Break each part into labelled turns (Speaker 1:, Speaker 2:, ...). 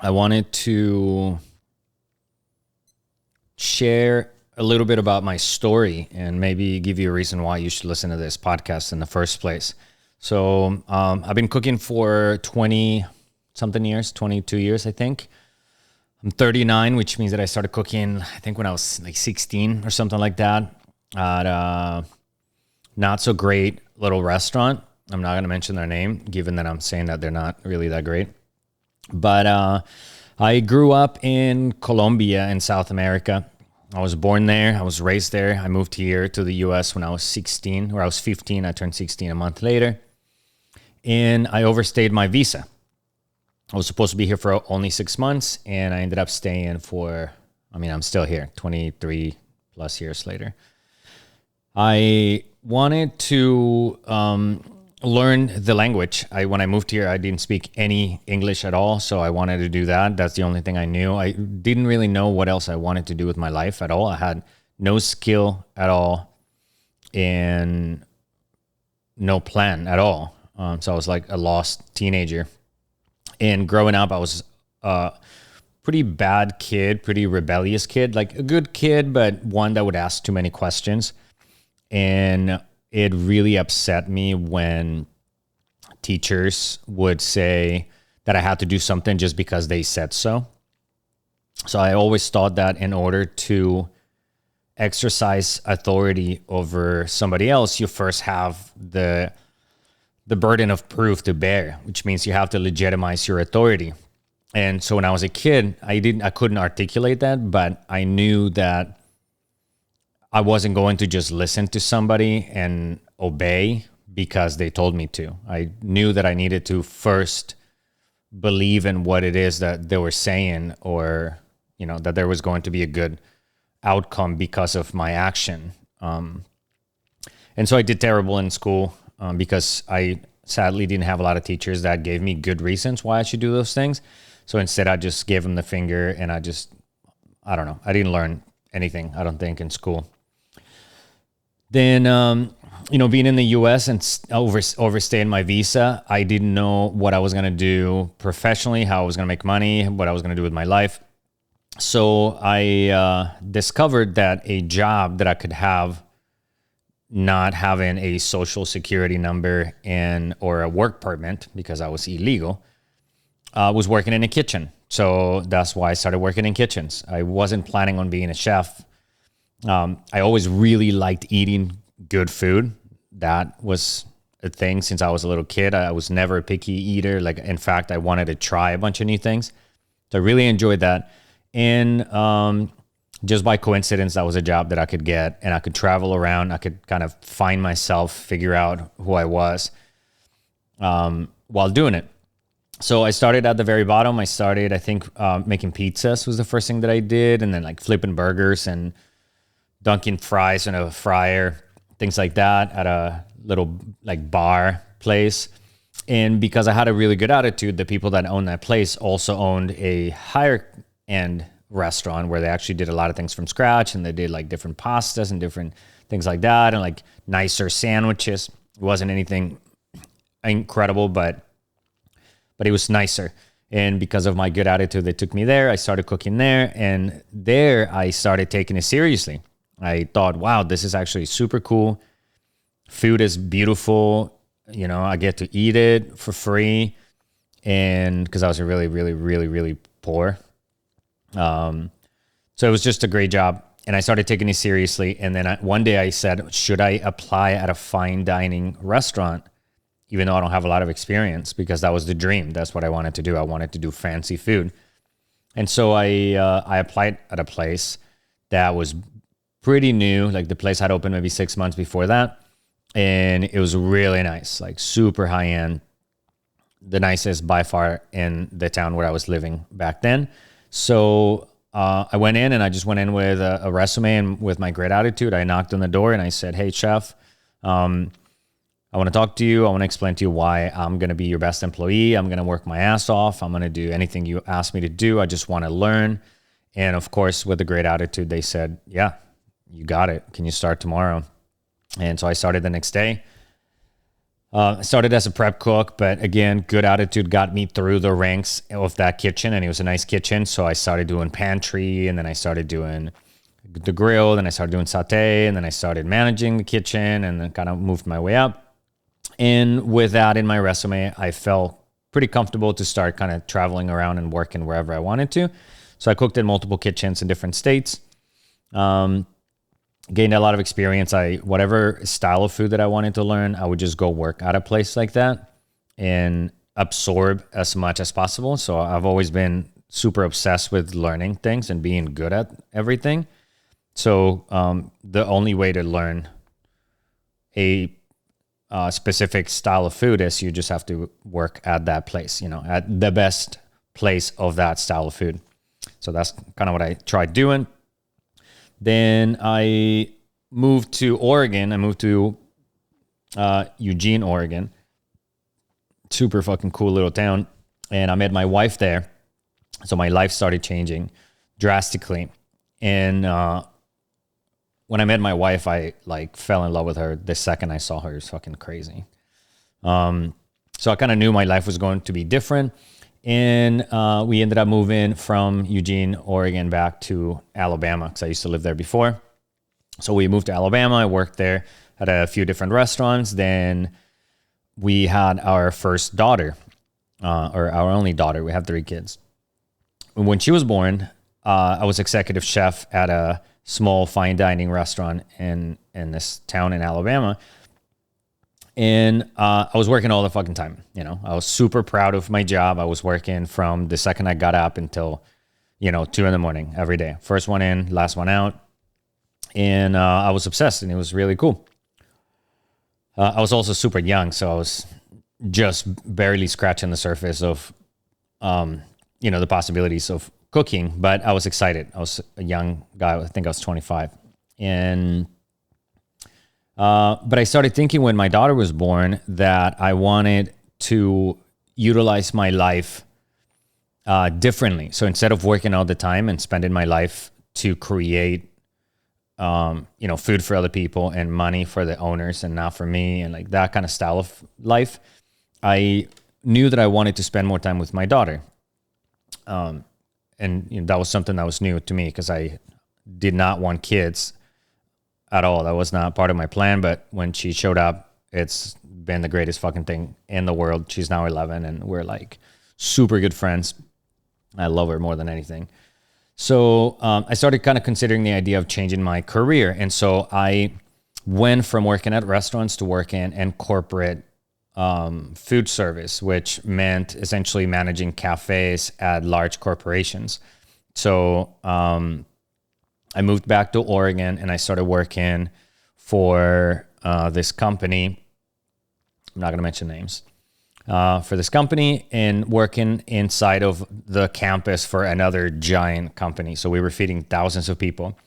Speaker 1: I wanted to share a little bit about my story and maybe give you a reason why you should listen to this podcast in the first place. So I've been cooking for 20 something years, 22 years, I think. I'm 39, which means that I started cooking, I think when I was like 16 or something like that at a not so great little restaurant. I'm not going to mention their name, given that I'm saying that they're not really that great. But I grew up in Colombia in South America. I was born there. I was raised there. I moved here to the US when I was 16, or I was 15. I turned 16 a month later. And I overstayed my visa. I was supposed to be here for only 6 months, and I ended up staying for, I'm still here 23 plus years later. I wanted to learn the language. When I moved here, I didn't speak any English at all, so I wanted to do that. That's the only thing I knew. I didn't really know what else I wanted to do with my life at all. I had no skill at all and no plan at all. So I was like a lost teenager. And growing up, I was a pretty bad kid, pretty rebellious kid, like a good kid, but one that would ask too many questions. And it really upset me when teachers would say that I had to do something just because they said so. So I always thought that in order to exercise authority over somebody else, you first have the burden of proof to bear, which means you have to legitimize your authority. And so when I was a kid, I couldn't articulate that, but I knew that I wasn't going to just listen to somebody and obey because they told me to. I knew that I needed to first believe in what it is that they were saying, or, that there was going to be a good outcome because of my action. And so I did terrible in school. Because I sadly didn't have a lot of teachers that gave me good reasons why I should do those things. So instead, I just gave them the finger, and I don't know. I didn't learn anything, I don't think, in school. Then, being in the U.S. and overstaying my visa, I didn't know what I was going to do professionally, how I was going to make money, what I was going to do with my life. So I discovered that a job that I could have not having a social security number or a work permit because I was illegal, was working in a kitchen. So that's why I started working in kitchens. I wasn't planning on being a chef. I always really liked eating good food. That was a thing since I was a little kid. I was never a picky eater. Like, in fact, I wanted to try a bunch of new things. So I really enjoyed that. And just by coincidence, that was a job that I could get, and I could travel around. I could kind of find myself, figure out who I was while doing it. So I started at the very bottom. I started, I think, making pizzas was the first thing that I did, and then like flipping burgers and dunking fries in a fryer, things like that at a little like bar place. And because I had a really good attitude, the people that owned that place also owned a higher end restaurant where they actually did a lot of things from scratch, and they did like different pastas and different things like that, and like nicer sandwiches. It wasn't anything incredible, but it was nicer. And because of my good attitude, they took me there. I started cooking there, and there I started taking it seriously. I thought, wow, this is actually super cool. Food is beautiful. I get to eat it for free. And because I was really, really, really, really poor. So it was just a great job, and I started taking it seriously. And then one day I said, should I apply at a fine dining restaurant, even though I don't have a lot of experience? Because that was the dream. That's what I wanted to do. I wanted to do fancy food. And so I applied at a place that was pretty new. Like, the place had opened maybe 6 months before that. And it was really nice, like super high end, the nicest by far in the town where I was living back then. So I went in, and I just went in with a resume and with my great attitude. I knocked on the door and I said, hey, chef, I want to talk to you. I want to explain to you why I'm going to be your best employee. I'm going to work my ass off. I'm going to do anything you ask me to do. I just want to learn. And of course, with a great attitude, they said, yeah, you got it. Can you start tomorrow? And so I started the next day. I started as a prep cook, but again, good attitude got me through the ranks of that kitchen, and it was a nice kitchen. So I started doing pantry, and then I started doing the grill, then I started doing saute, and then I started managing the kitchen, and then kind of moved my way up. And with that in my resume, I felt pretty comfortable to start kind of traveling around and working wherever I wanted to. So I cooked in multiple kitchens in different states. Gained a lot of experience. Whatever style of food that I wanted to learn, I would just go work at a place like that and absorb as much as possible. So I've always been super obsessed with learning things and being good at everything. So the only way to learn a specific style of food is you just have to work at that place, at the best place of that style of food. So that's kind of what I tried doing. Then I moved to Oregon. I moved to Eugene, Oregon. Super fucking cool little town. And I met my wife there. So my life started changing drastically. And when I met my wife, I fell in love with her the second I saw her. It was fucking crazy. So I kind of knew my life was going to be different. And we ended up moving from Eugene, Oregon, back to Alabama because I used to live there before. So we moved to Alabama. I worked there, had a few different restaurants. Then we had our first daughter, or our only daughter. We have 3 kids. When she was born, I was executive chef at a small fine dining restaurant in this town in Alabama. And I was working all the fucking time. I was super proud of my job. I was working from the second I got up until, 2 a.m. every day. First one in, last one out. And I was obsessed, and it was really cool. I was also super young, so I was just barely scratching the surface of, the possibilities of cooking. But I was excited. I was a young guy. I think I was 25. And but I started thinking when my daughter was born that I wanted to utilize my life differently. So instead of working all the time and spending my life to create, food for other people and money for the owners and not for me and like that kind of style of life, I knew that I wanted to spend more time with my daughter. And that was something that was new to me because I did not want kids at all. That was not part of my plan. But when she showed up, it's been the greatest fucking thing in the world. She's now 11 and we're like super good friends. I love her more than anything. So I started kind of considering the idea of changing my career. And so I went from working at restaurants to working in corporate food service, which meant essentially managing cafes at large corporations. So I moved back to Oregon and I started working for this company. I'm not going to mention names. For this company and working inside of the campus for another giant company. So we were feeding thousands of people.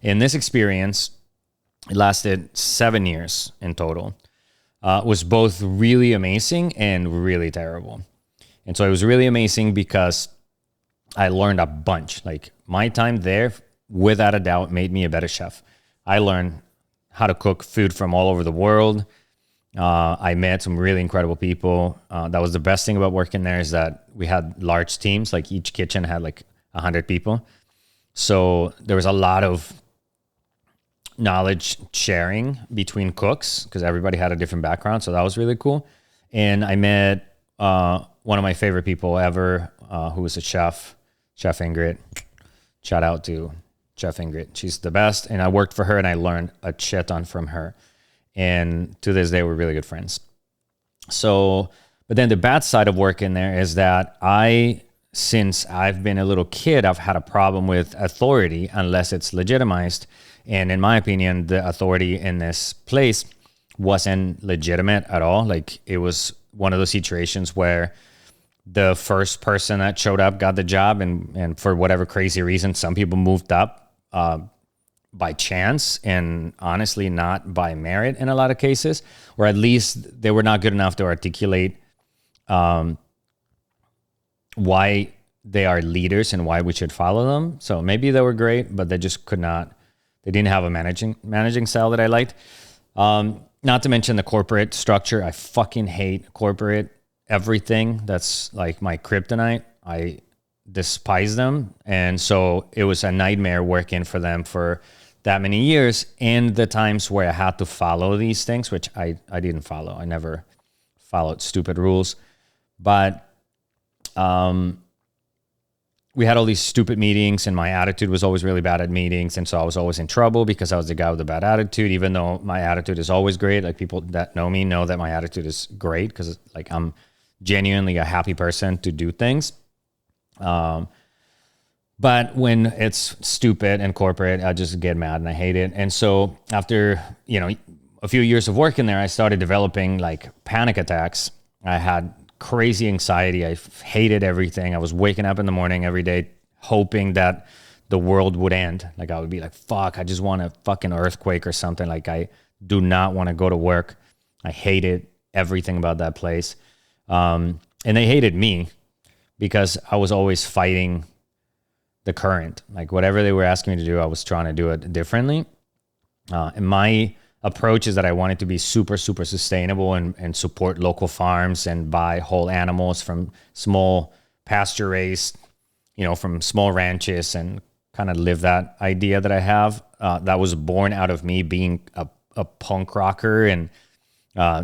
Speaker 1: In this experience, it lasted 7 years in total. Was both really amazing and really terrible. And so it was really amazing because I learned a bunch. Like my time there, without a doubt, made me a better chef. I learned how to cook food from all over the world. I met some really incredible people. That was the best thing about working there is that we had large teams. Like each kitchen had like 100 people. So there was a lot of knowledge sharing between cooks because everybody had a different background. So that was really cool. And I met one of my favorite people ever, who was a chef, Chef Ingrid. Shout out to Chef Ingrid. She's the best. And I worked for her and I learned a shit ton from her. And to this day, we're really good friends. So, but then the bad side of working there is that since I've been a little kid, I've had a problem with authority unless it's legitimized. And in my opinion, the authority in this place wasn't legitimate at all. Like it was one of those situations where the first person that showed up got the job. And for whatever crazy reason, some people moved up by chance and honestly not by merit in a lot of cases, or at least they were not good enough to articulate why they are leaders and why we should follow them. So maybe they were great, but they just could not. They didn't have a managing style that I liked. not to mention the corporate structure. I fucking hate corporate everything. That's like my kryptonite. I despise them. And so it was a nightmare working for them for that many years. And the times where I had to follow these things, which I didn't follow. I never followed stupid rules. But we had all these stupid meetings, and my attitude was always really bad at meetings. And so I was always in trouble because I was the guy with the bad attitude, even though my attitude is always great. Like, people that know me know that my attitude is great because like I'm genuinely a happy person to do things. But when it's stupid and corporate, I just get mad and I hate it. And so after, a few years of working there, I started developing like panic attacks. I had crazy anxiety. I hated everything. I was waking up in the morning every day hoping that the world would end. Like, I would be like, fuck, I just want a fucking earthquake or something. Like, I do not want to go to work. I hated everything about that place. And they hated me because I was always fighting the current. Like, whatever they were asking me to do, I was trying to do it differently. And my approach is that I want it to be super, super sustainable and support local farms and buy whole animals from small pasture raised, from small ranches, and kind of live that idea that I have. That was born out of me being a punk rocker and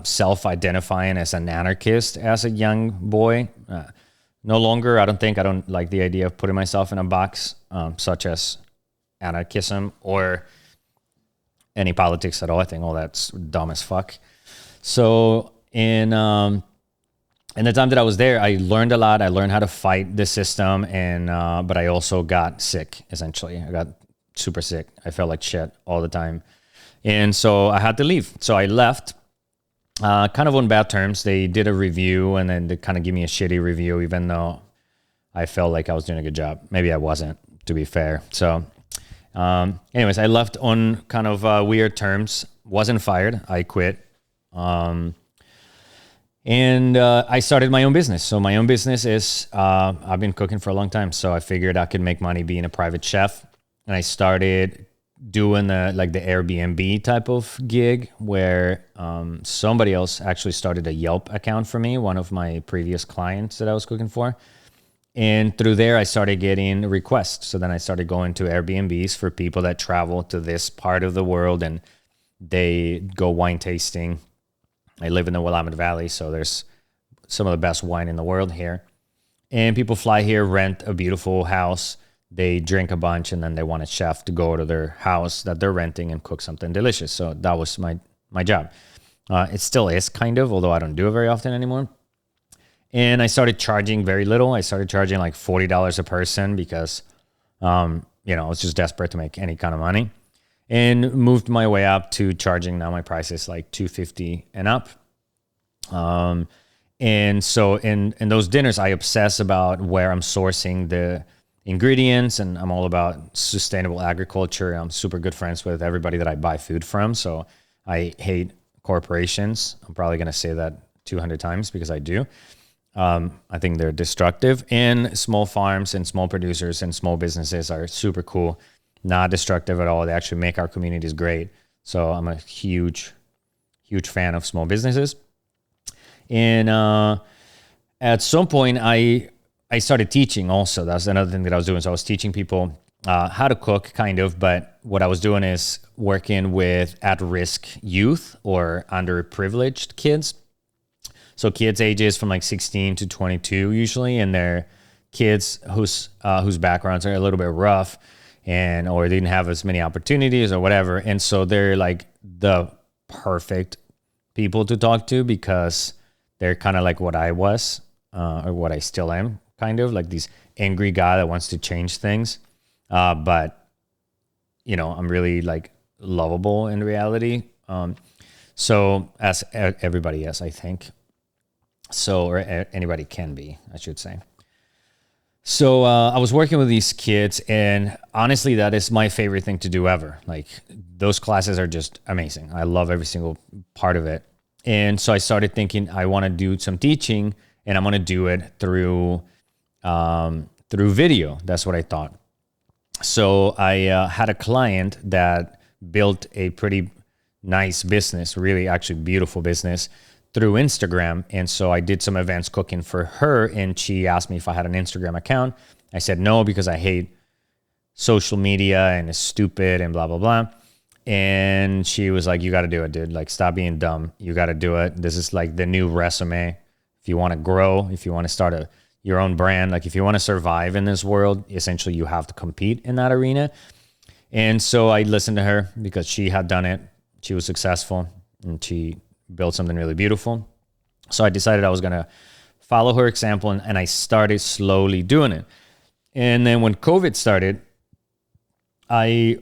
Speaker 1: self-identifying as an anarchist as a young boy. No longer, I don't like the idea of putting myself in a box, such as anarchism or any politics at all. I think all that's dumb as fuck. So in the time that I was there, I learned a lot. I learned how to fight the system, but I also got sick, essentially. I got super sick. I felt like shit all the time. And so I had to leave. So I left, kind of on bad terms. They did a review, and then they kind of gave me a shitty review, even though I felt like I was doing a good job. Maybe I wasn't, to be fair. So anyways, I left on kind of weird terms. Wasn't fired. I quit. And I started my own business. So my own business is, I've been cooking for a long time. So I figured I could make money being a private chef. And I started doing the Airbnb type of gig where somebody else actually started a Yelp account for me, one of my previous clients that I was cooking for. And through there, I started getting requests. So then I started going to Airbnbs for people that travel to this part of the world and they go wine tasting. I live in the Willamette Valley, so there's some of the best wine in the world here. And people fly here, rent a beautiful house. They drink a bunch, and then they want a chef to go to their house that they're renting and cook something delicious. So that was my job. It still is kind of, although I don't do it very often anymore. And I started charging very little. I started charging like $40 a person because, I was just desperate to make any kind of money, and moved my way up to charging. Now my price is like $250 and up. And so in those dinners, I obsess about where I'm sourcing the ingredients, and I'm all about sustainable agriculture. I'm super good friends with everybody that I buy food from. So I hate corporations. I'm probably going to say that 200 times because I do. I think they're destructive, and small farms and small producers and small businesses are super cool, not destructive at all. They actually make our communities great. So I'm a huge, huge fan of small businesses. And at some point, I started teaching also. That's another thing that I was doing. So I was teaching people how to cook, kind of, but what I was doing is working with at-risk youth or underprivileged kids. So kids ages from like 16 to 22 usually, and they're kids whose backgrounds are a little bit rough or didn't have as many opportunities or whatever. And so they're like the perfect people to talk to because they're kind of like what I was or what I still am, kind of like this angry guy that wants to change things. But, I'm really like lovable in reality. So as everybody is, I think. So, or anybody can be, I should say. So I was working with these kids, and honestly, that is my favorite thing to do ever. Like, those classes are just amazing. I love every single part of it. And so I started thinking I want to do some teaching, and I'm going to do it through video. That's what I thought. So I had a client that built a pretty nice business, really actually beautiful business through Instagram. And so I did some events cooking for her, and she asked me if I had an Instagram account. I said no, because I hate social media and it's stupid and blah, blah, blah. And she was like, you got to do it, dude. Like, stop being dumb. You got to do it. This is like the new resume. If you want to grow, if you want to start your own brand, like if you want to survive in this world, essentially you have to compete in that arena. And so I listened to her because she had done it. She was successful and she built something really beautiful. So I decided I was going to follow her example, and I started slowly doing it. And then when COVID started, I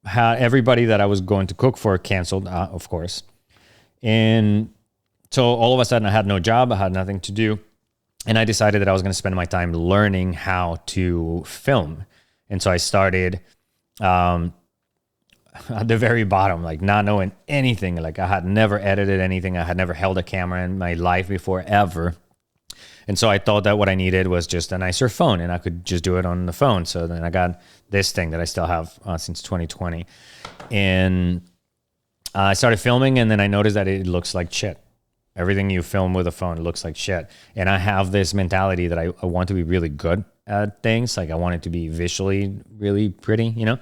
Speaker 1: had everybody that I was going to cook for canceled, of course. And so all of a sudden I had no job. I had nothing to do. And I decided that I was going to spend my time learning how to film. And so I started at the very bottom, like not knowing anything. Like I had never edited anything. I had never held a camera in my life before, ever. And so I thought that what I needed was just a nicer phone, and I could just do it on the phone. So then I got this thing that I still have since 2020. And I started filming, and then I noticed that it looks like shit. Everything you film with a phone looks like shit. And I have this mentality that I want to be really good at things. Like I want it to be visually really pretty, you know?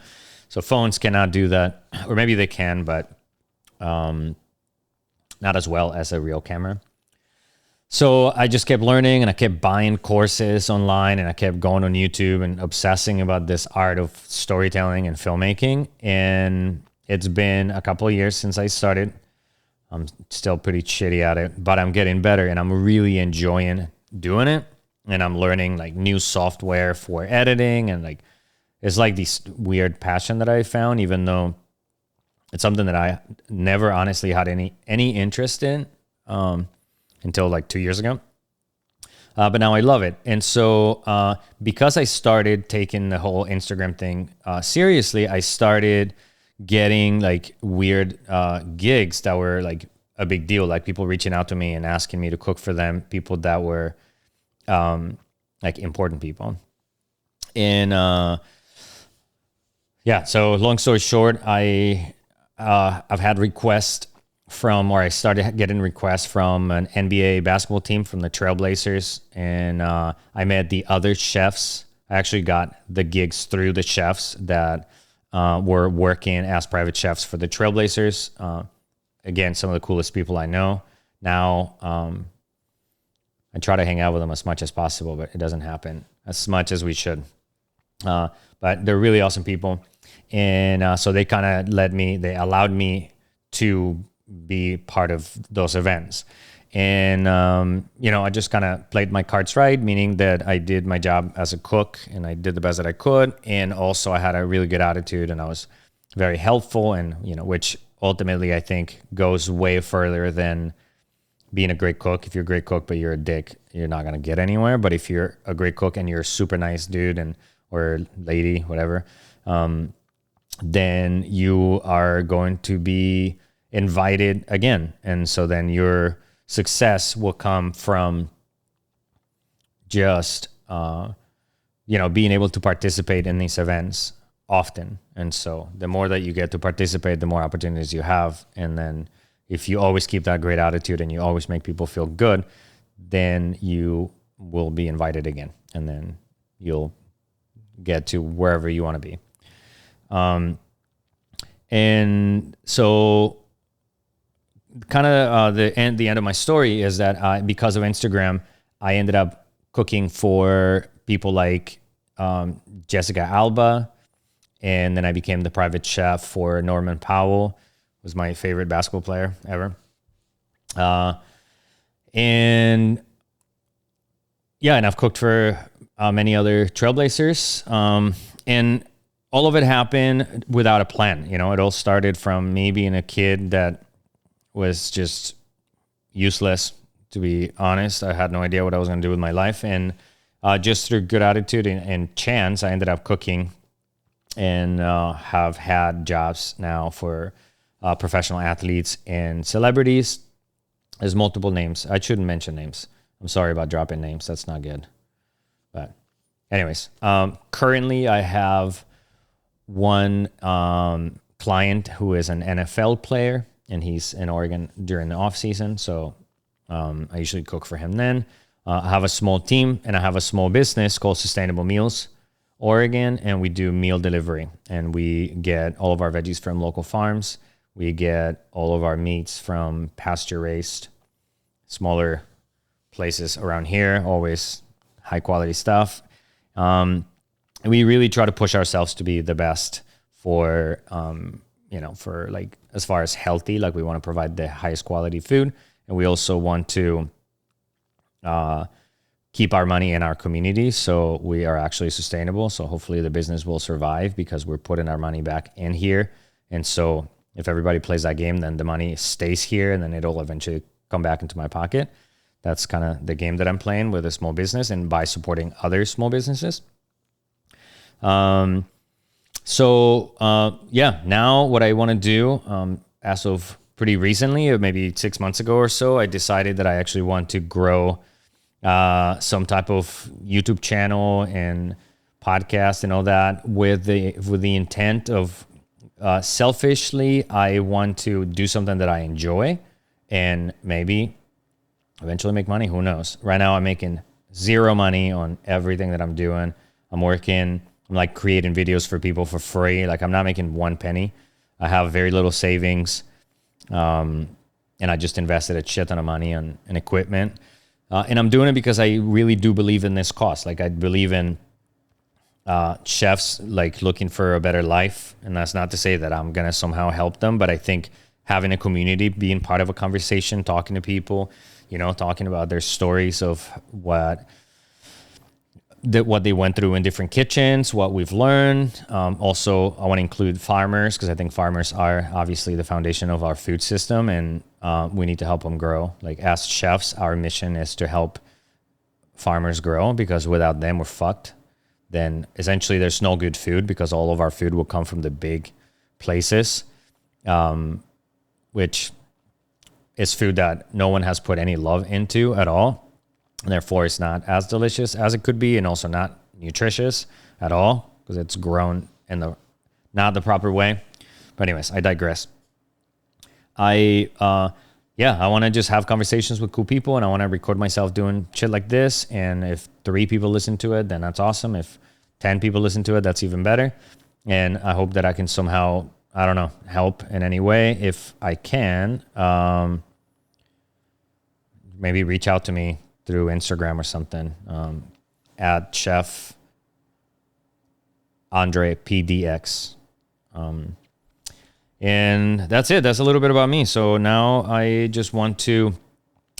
Speaker 1: So phones cannot do that, or maybe they can, but not as well as a real camera. So I just kept learning, and I kept buying courses online, and I kept going on YouTube and obsessing about this art of storytelling and filmmaking. And it's been a couple of years since I started. I'm still pretty shitty at it, but I'm getting better, and I'm really enjoying doing it. And I'm learning like new software for editing, and like it's like this weird passion that I found, even though it's something that I never honestly had any interest in until like 2 years ago. But now I love it. And so because I started taking the whole Instagram thing seriously, I started getting like weird gigs that were like a big deal, like people reaching out to me and asking me to cook for them, people that were like important people. And yeah, so long story short, I've had requests from, or I started getting requests from an NBA basketball team from the Trailblazers, and I met the other chefs. I actually got the gigs through the chefs that were working as private chefs for the Trailblazers. Again, some of the coolest people I know. Now, I try to hang out with them as much as possible, but it doesn't happen as much as we should. But they're really awesome people. And so they kind of they allowed me to be part of those events. And, I just kind of played my cards right, meaning that I did my job as a cook and I did the best that I could. And also I had a really good attitude and I was very helpful, and, which ultimately I think goes way further than being a great cook. If you're a great cook, but you're a dick, you're not going to get anywhere. But if you're a great cook and you're a super nice dude or lady, whatever, then you are going to be invited again. And so then your success will come from just, being able to participate in these events often. And so the more that you get to participate, the more opportunities you have. And then if you always keep that great attitude and you always make people feel good, then you will be invited again. And then you'll get to wherever you want to be. And so kind of the end of my story is that because of Instagram, I ended up cooking for people like Jessica Alba, and then I became the private chef for Norman Powell, who was my favorite basketball player ever. And I've cooked for many other Trailblazers, and all of it happened without a plan. It all started from me being a kid that was just useless, to be honest. I had no idea what I was going to do with my life. And just through good attitude and chance, I ended up cooking and have had jobs now for professional athletes and celebrities. There's multiple names. I shouldn't mention names. I'm sorry about dropping names. That's not good. But anyways, currently I have one client who is an NFL player, and he's in Oregon during the off season. So I usually cook for him then. I have a small team, and I have a small business called Sustainable Meals Oregon, and we do meal delivery, and we get all of our veggies from local farms. We get all of our meats from pasture raised, smaller places around here, always high quality stuff. We really try to push ourselves to be the best for, for like, as far as healthy, like we want to provide the highest quality food. And we also want to keep our money in our community. So we are actually sustainable. So hopefully the business will survive because we're putting our money back in here. And so if everybody plays that game, then the money stays here and then it'll eventually come back into my pocket. That's kind of the game that I'm playing with a small business and by supporting other small businesses. Now what I want to do, as of pretty recently, maybe 6 months ago or so, I decided that I actually want to grow some type of YouTube channel and podcast and all that with the intent of selfishly, I want to do something that I enjoy and maybe eventually make money. Who knows? Right now, I'm making zero money on everything that I'm doing. I'm like creating videos for people for free. Like I'm not making one penny. I have very little savings. And I just invested a shit ton of money in equipment. And I'm doing it because I really do believe in this cause. Like I believe in chefs like looking for a better life. And that's not to say that I'm going to somehow help them, but I think having a community, being part of a conversation, talking to people, talking about their stories of what they went through in different kitchens, what we've learned. Also, I want to include farmers because I think farmers are obviously the foundation of our food system, and we need to help them grow. Like as chefs, our mission is to help farmers grow because without them, we're fucked. Then essentially there's no good food because all of our food will come from the big places, which is food that no one has put any love into at all. And therefore, it's not as delicious as it could be and also not nutritious at all because it's grown in not the proper way. But anyways, I digress. I want to just have conversations with cool people and I want to record myself doing shit like this. And if 3 people listen to it, then that's awesome. If 10 people listen to it, that's even better. And I hope that I can somehow, help in any way. If I can, maybe reach out to me through Instagram or something, at Chef Andre PDX. And that's it. That's a little bit about me. So now I just want to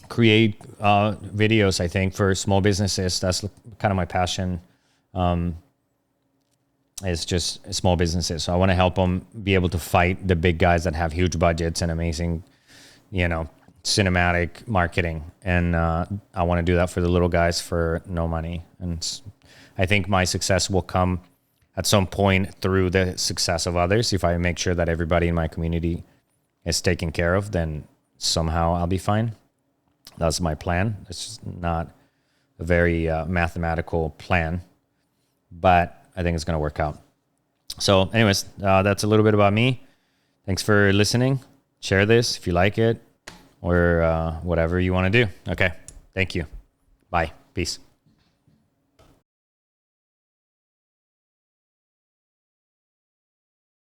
Speaker 1: create videos, I think, for small businesses. That's kind of my passion. It's just small businesses. So I want to help them be able to fight the big guys that have huge budgets and amazing, cinematic marketing. And I want to do that for the little guys for no money. And I think my success will come at some point through the success of others. If I make sure that everybody in my community is taken care of, then somehow I'll be fine. That's my plan. It's just not a very mathematical plan, but I think it's going to work out. So anyways, that's a little bit about me. Thanks for listening. Share this if you like it or whatever you want to do. Okay. Thank you. Bye. Peace.